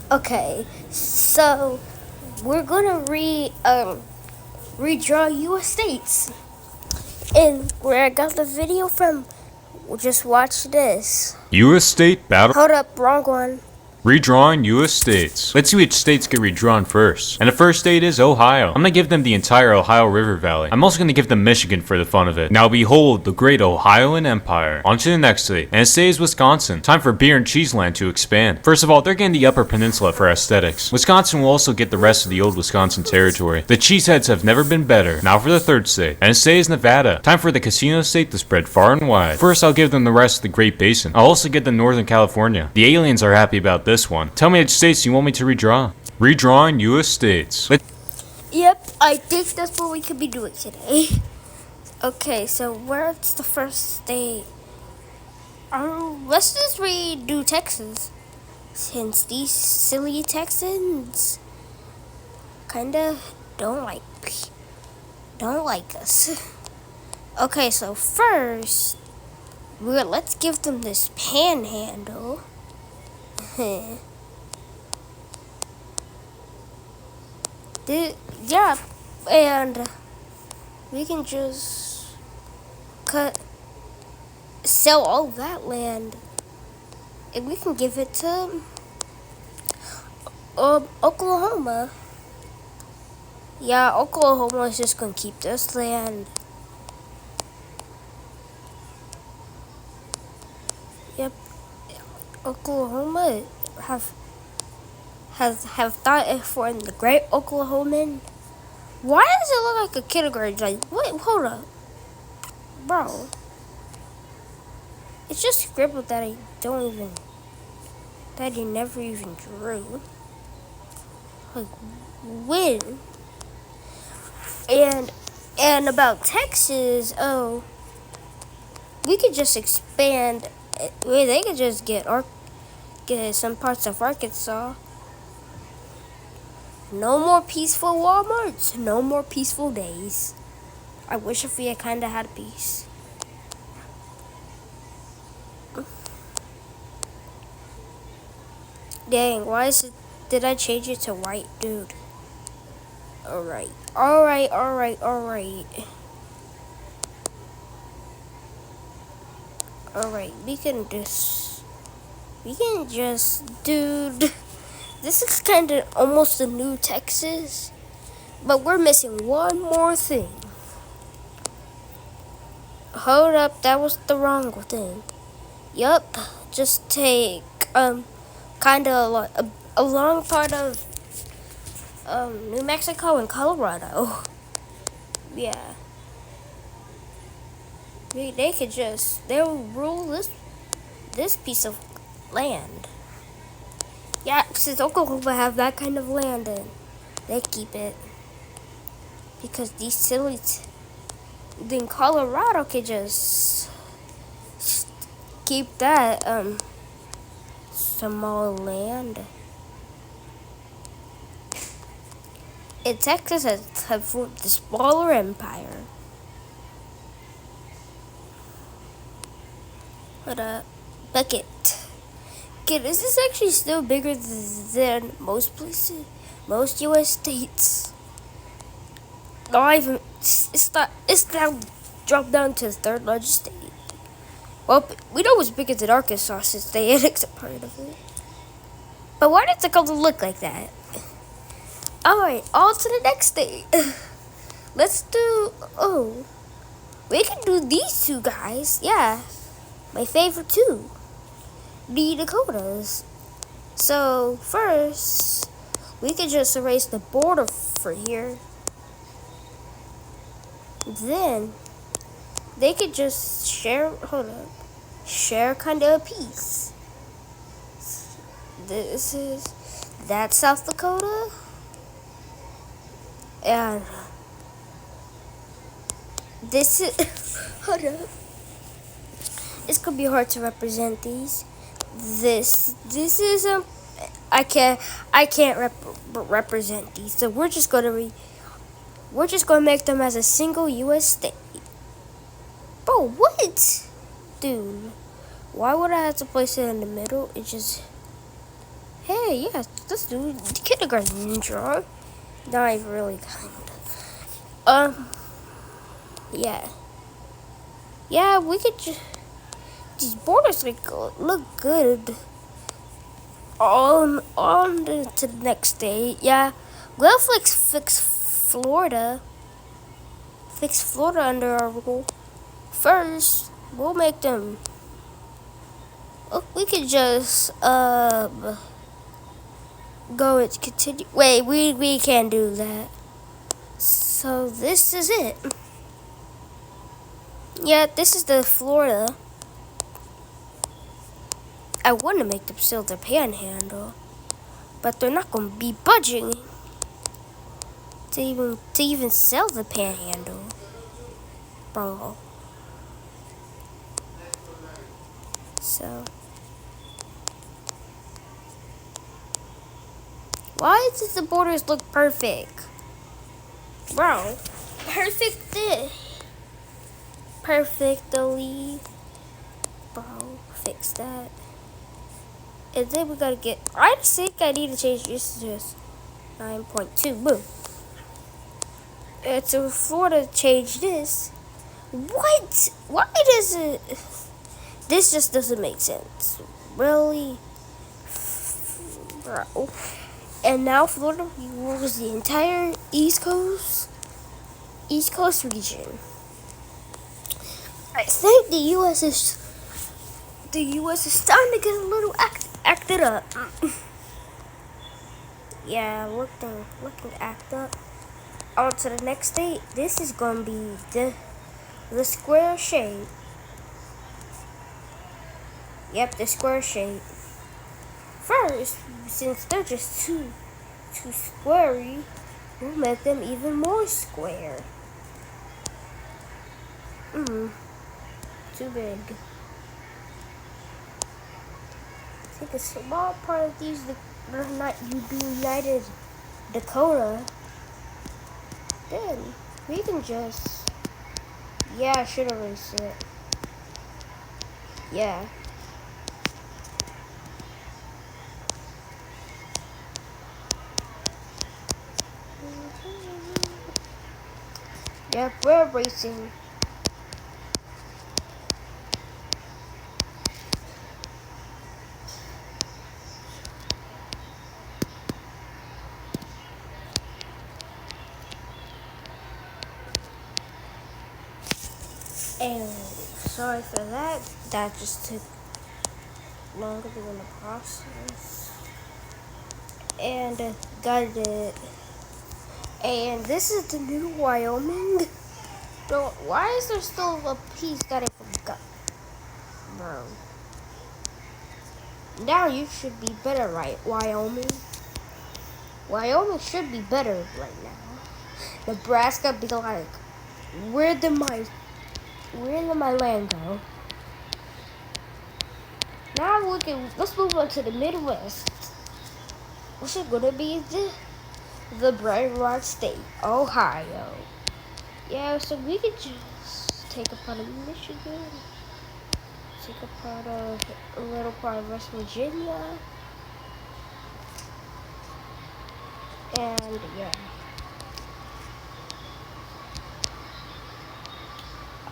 Okay, so we're gonna redraw U.S. states, and where I got the video from, just watch this. U.S. state battle. Hold up, wrong one. Redrawing U.S. states. Let's see which states get redrawn first. And the first state is Ohio. I'm gonna give them the entire Ohio River Valley. I'm also gonna give them Michigan for the fun of it. Now behold the great Ohioan Empire. On to the next state. And the state is Wisconsin. Time for beer and cheese land to expand. First of all, they're getting the Upper Peninsula for aesthetics. Wisconsin will also get the rest of the old Wisconsin territory. The cheeseheads have never been better. Now for the third state. And the state is Nevada. Time for the casino state to spread far and wide. First, I'll give them the rest of the Great Basin. I'll also get them Northern California. The aliens are happy about this one. Tell me which states you want me to redraw. Redrawing U.S. states. Yep, I think that's what we could be doing today. Okay, so where's the first state? Let's just redo Texas, since these silly Texans kinda don't like us. Okay, so first, let's give them this panhandle. Yeah, and we can just sell all that land, and we can give it to Oklahoma. Yeah, Oklahoma is just gonna keep this land. Yep, Oklahoma have thought it for the great Oklahoman. Why does it look like a kindergarten? Like, wait, hold up, bro. It's just scribbled that he never even drew. Like, when? And about Texas, we could just expand. They could just get some parts of Arkansas. No more peaceful Walmarts. No more peaceful days. I wish if we had kinda had peace. Dang, why is it? Did I change it to white, dude? Alright. Alright, we can just, dude. This is kind of almost a new Texas, but we're missing one more thing. Hold up, that was the wrong thing. Yup, just take kind of a long part of New Mexico and Colorado. Yeah, they'll rule this piece of land. Yeah, since Oklahoma have that kind of land, and they keep it because these silly. Then Colorado could just keep that small land. And Texas have formed the smaller empire. Hold up, bucket. Okay, this is actually still bigger than most places, most U.S. states. Not even. It's now dropped down to the third largest state. Well, we know it's bigger than Arkansas since they annexed a part of it. But why does it come to look like that? Alright, on to the next state. Let's do. Oh, we can do these two guys. Yeah, my favorite two, the Dakotas. So first, we could just erase the border for here. Then they could just share. Hold up, share kind of a piece. That's South Dakota, and this is. Hold up, it's gonna be hard to represent these. This is I can't represent these, so we're just gonna make them as a single U.S. state. Bro, what? Dude, why would I have to place it in the middle? Hey, yeah, let's do the kindergarten drawing. Not even really kind of. Yeah. Yeah, we could just... These borders look good. To the next day. Yeah, we'll fix Florida. Fix Florida under our rule. First, we'll make them... Oh, we could just, go and continue. Wait, we can't do that. So this is it. Yeah, this is the Florida. I want to make them sell the panhandle, but they're not going to be budging to even sell the panhandle, bro. So why does the borders look perfect, bro? Perfectly, bro. Fix that. And then we gotta get... I think I need to change this to just 9.2. Boom. And so Florida change this. What? Why does it... This just doesn't make sense. Really? Bro. And now Florida rules the entire East Coast region. I think the U.S. is starting to get a little acted up. Yeah, looking act up. On to the next state. This is gonna be the square shape. Yep, the square shape. First, since they're just too squarey, we'll make them even more square. Too big. Take a small part of these are not United Dakota. Then we can just... Yeah, I should erase it. Yeah. Yep, we're erasing. And sorry for that. That just took longer than the process. And got it. And this is the new Wyoming. Bro, why is there still a piece that I forgot? Bro. Now you should be better, right, Wyoming? Wyoming should be better right now. Nebraska be like, where did my land go? Now let's move on to the Midwest. Which is gonna be the bright rock state, Ohio. Yeah, so we could just take a part of Michigan, take a little part of West Virginia, and yeah,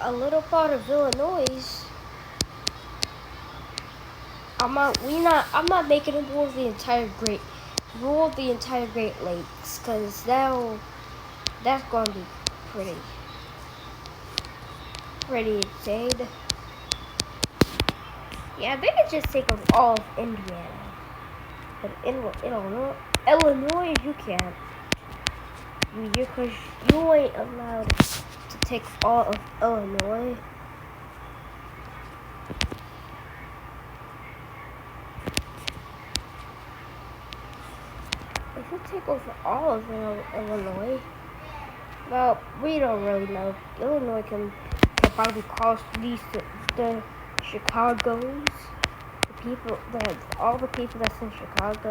a little part of Illinois. I'm not making it rule the entire Great Lakes, cause that's gonna be pretty insane. Yeah, they could just take over all of Indiana, but Illinois you can't, because you ain't allowed to take all of Illinois. If you take over all of Illinois, well, we don't really know. Illinois can probably cause the Chicago's, all the people that's in Chicago,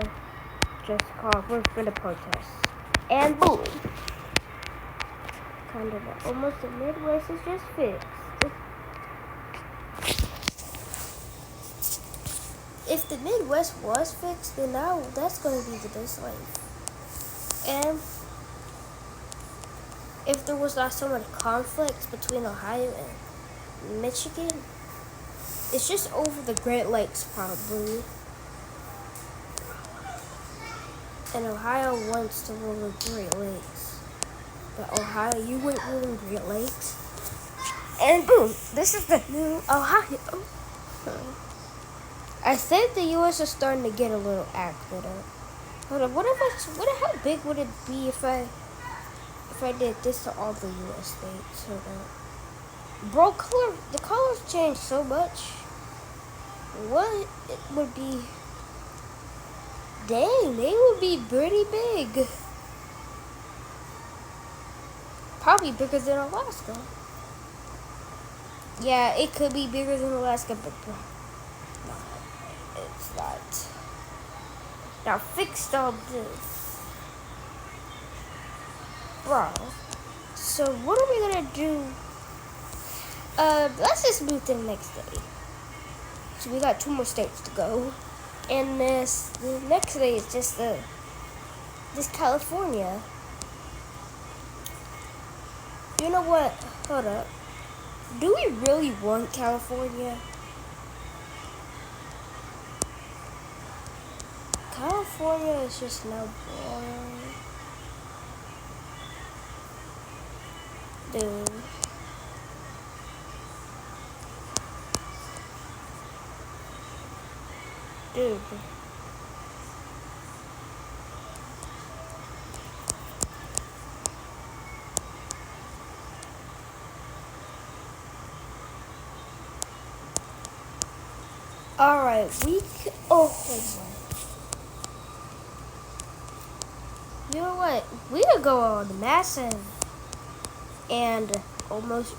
just call we're for the protests, and boom, kind of almost the Midwest is just fixed. if the Midwest was fixed, then now that's going to be the best life. And if there was not so much conflict between Ohio and Michigan, it's just over the Great Lakes probably. And Ohio wants to rule the Great Lakes. But Ohio, you wouldn't rule the Great Lakes. And boom, this is the new Ohio. I think the U.S. is starting to get a little acted up. Hold on, how big would it be if I did this to all the U.S. states? Hold on. Bro, the colors changed so much. What it would be? Dang, they would be pretty big. Probably bigger than Alaska. Yeah, it could be bigger than Alaska, but no, it's not. Now fixed all this. Bro. So what are we gonna do? Let's just move to the next day. So we got 2 more states to go. And the next day is just this California. You know what? Hold up. Do we really want California? California is just no boring. Dude. Dude. Alright, oh my. You know what? We could go on massive and almost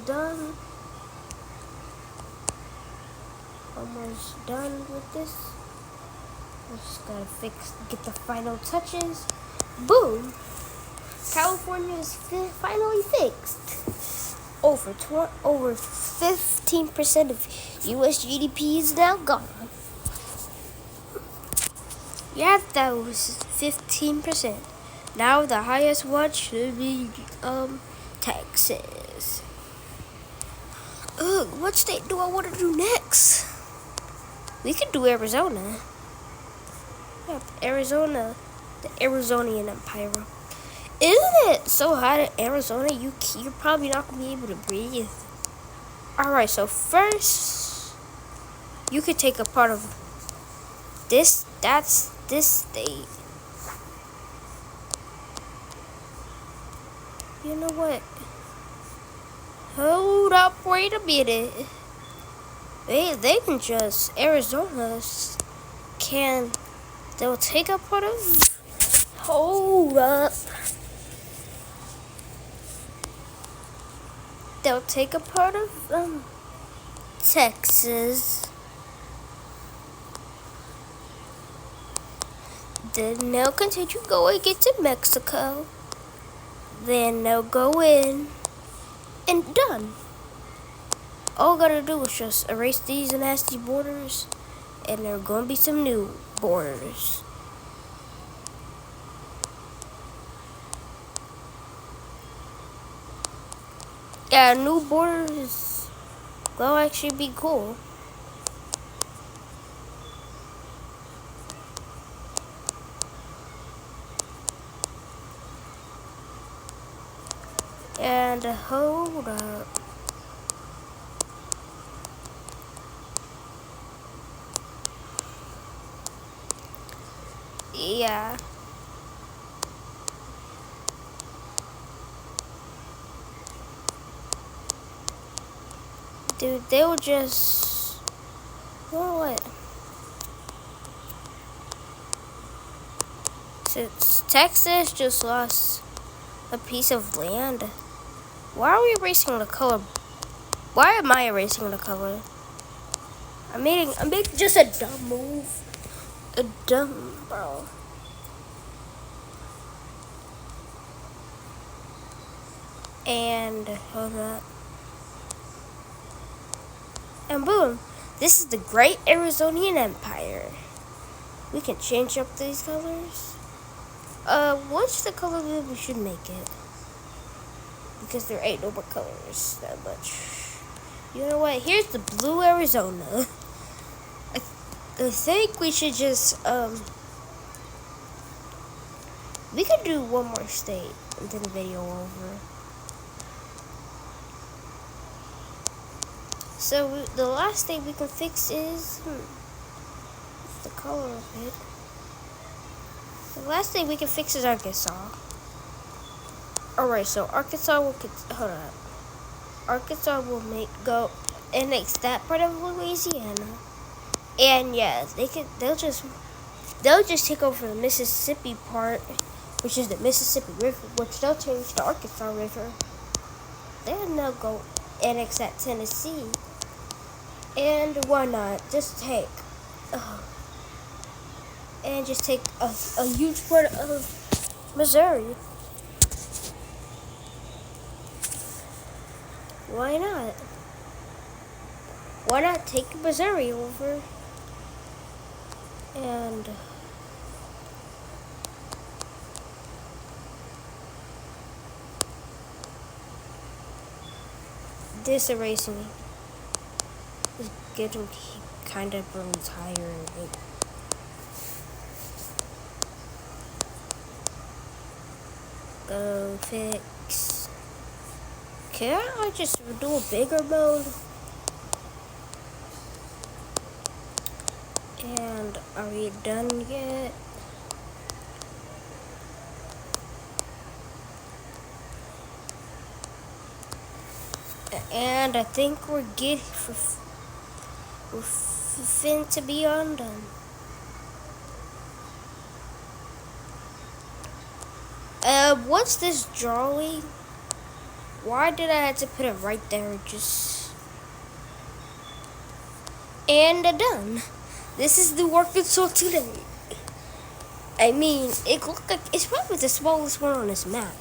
done. Almost done with this. We just gotta get the final touches. Boom! California is finally fixed. Over 15% of U.S. GDP is now gone. Yeah, that was 15%. Now the highest one should be Texas. Ugh, what state do I want to do next? We could do Arizona. Yeah, Arizona, the Arizonian Empire. Isn't it so hot in Arizona? You're probably not gonna be able to breathe. All right, so first, you could take a part of this. That's this state. You know what? Hold up, wait a minute. They can just they'll take a part of. Hold up. They'll take a part of Texas. Then they'll continue going into Mexico. Then they'll go in and done. All I gotta do is just erase these nasty borders, and there are gonna be some new borders. Yeah, new borders will actually be cool. And hold up. Yeah. Dude, they will just... You know what? Since Texas just lost a piece of land, why are we erasing the color? Why am I erasing the color? I'm making just a dumb move. A dumb, bro. And hold up. And boom, This is the Great Arizonian Empire. We can change up these colors. What's the color that we should make it? Because there ain't no more colors that much. You know what? Here's the blue Arizona. I think we should just, we could do one more state and then the video over. So the last state we can fix is, what's the color of it? The last thing we can fix is Arkansas. Alright, so Arkansas will, hold on. Arkansas will go annex that part of Louisiana. And yeah, they'll just take over the Mississippi part, which is the Mississippi River, which they'll change to Arkansas River. Then they'll go annex that Tennessee. And why not? Just take a huge part of Missouri. Why not? Why not take Missouri over? And this erasing is getting kind of really tired. Go fix. Can I just do a bigger mode? And are we done yet? And I think we're fin to be undone. What's this drawing? Why did I have to put it right there? And done. This is the work that's on today. I mean, it looked like it's probably the smallest one on this map.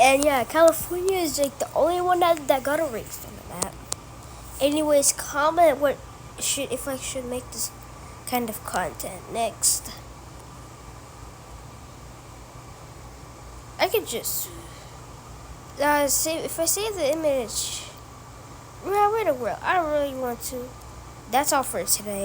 And yeah, California is like the only one that got erased on the map. Anyways, comment if I should make this kind of content next. I could just if I save the image. I don't really want to. That's all for today.